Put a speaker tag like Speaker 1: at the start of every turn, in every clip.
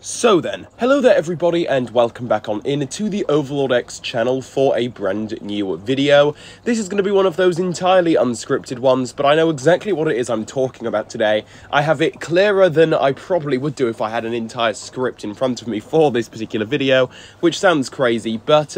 Speaker 1: So then, hello there everybody and welcome back on in to the Overlord X channel for a brand new video. This is going to be one of those entirely unscripted ones, but I know exactly what it is I'm talking about today. I have it clearer than I probably would do if I had an entire script in front of me for this particular video, which sounds crazy, but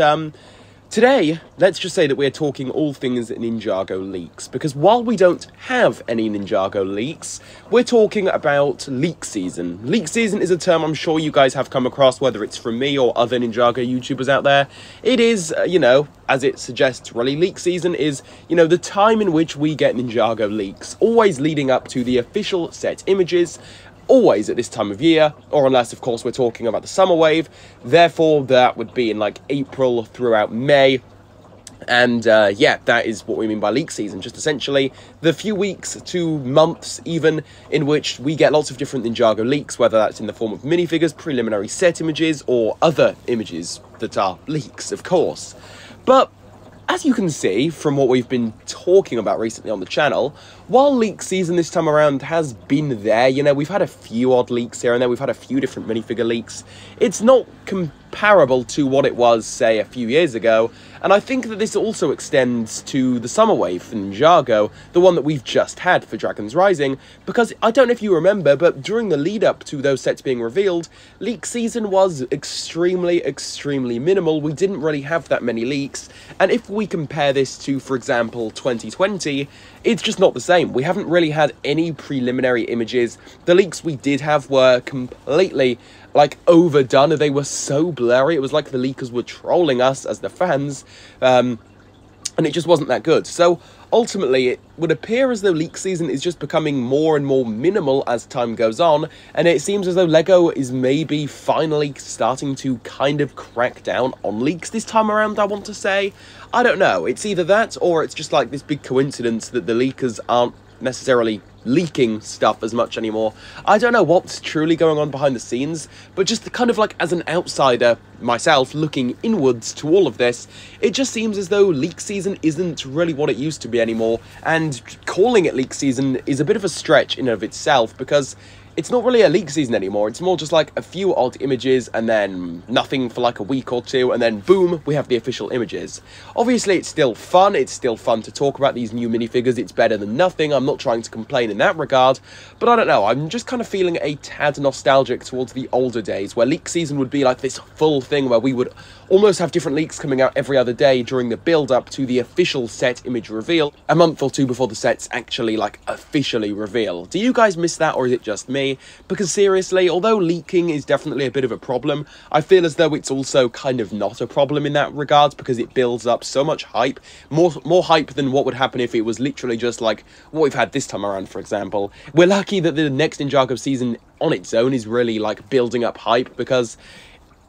Speaker 1: today, let's just say that we're talking all things Ninjago leaks, because while we don't have any Ninjago leaks, we're talking about leak season. Leak season is a term I'm sure you guys have come across, whether it's from me or other Ninjago YouTubers out there. It is, as it suggests, really, leak season is, the time in which we get Ninjago leaks, always leading up to the official set images, always at this time of year, or unless, of course, we're talking about the summer wave. Therefore, that would be in, like, April throughout May. And, yeah, that is what we mean by leak season. Just essentially the few weeks to months, even, in which we get lots of different Ninjago leaks, whether that's in the form of minifigures, preliminary set images, or other images that are leaks, of course. But as you can see from what we've been talking about recently on the channel, while leak season this time around has been there, we've had a few odd leaks here and there, we've had a few different minifigure leaks, it's not comparable to what it was, say, a few years ago, and I think that this also extends to the summer wave for Ninjago, the one that we've just had for Dragonsrising, because I don't know if you remember, but during the lead up to those sets being revealed, leak season was extremely minimal. We didn't really have that many leaks, and if we compare this to, for example, 2020, it's just not the same. We haven't really had any preliminary images. The leaks we did have were completely, overdone. They were so blurry. It was like the leakers were trolling us as the fans, and it just wasn't that good. So ultimately, it would appear as though leak season is just becoming more and more minimal as time goes on, and it seems as though LEGO is maybe finally starting to kind of crack down on leaks this time around, I want to say. I don't know. It's either that, or it's just like this big coincidence that the leakers aren't necessarily leaking stuff as much anymore. I don't know what's truly going on behind the scenes, but just kind of like as an outsider myself looking inwards to all of this, it just seems as though leak season isn't really what it used to be anymore, and calling it leak season is a bit of a stretch in and of itself, because it's not really a leak season anymore. It's more just like a few odd images and then nothing for like a week or two, and then boom, we have the official images. Obviously, it's still fun. It's still fun to talk about these new minifigures. It's better than nothing. I'm not trying to complain in that regard, but I don't know. I'm just kind of feeling a tad nostalgic towards the older days where leak season would be like this full thing where we would almost have different leaks coming out every other day during the build-up to the official set image reveal, a month or two before the sets actually, officially reveal. Do you guys miss that, or is it just me? Because seriously, although leaking is definitely a bit of a problem, I feel as though it's also kind of not a problem in that regard, because it builds up so much hype, more hype than what would happen if it was literally just like what we've had this time around, for example. We're lucky that the next Ninjago season on its own is really, building up hype, because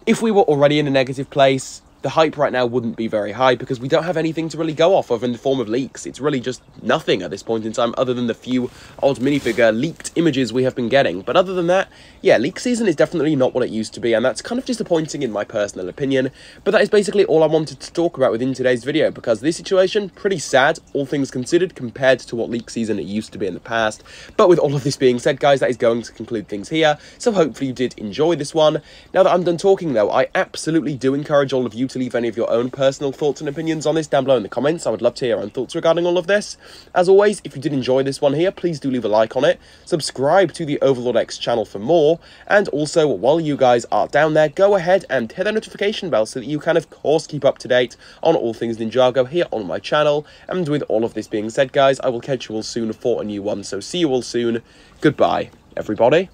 Speaker 1: if we were already in a negative place, the hype right now wouldn't be very high, because we don't have anything to really go off of in the form of leaks. It's really just nothing at this point in time, other than the few old minifigure leaked images we have been getting. But other than that, yeah, leak season is definitely not what it used to be, and that's kind of disappointing in my personal opinion. But that is basically all I wanted to talk about within today's video, because this situation, pretty sad, all things considered, compared to what leak season it used to be in the past. But with all of this being said, guys, that is going to conclude things here, so hopefully you did enjoy this one. Now that I'm done talking, though, I absolutely do encourage all of you to leave any of your own personal thoughts and opinions on this down below in the comments. I would love to hear your own thoughts regarding all of this. As always, if you did enjoy this one here, please do leave a like on it, subscribe to the Overlord X channel for more, and also, while you guys are down there, go ahead and hit that notification bell so that you can, of course, keep up to date on all things Ninjago here on my channel. And with all of this being said, guys, I will catch you all soon for a new one, so see you all soon. Goodbye, everybody.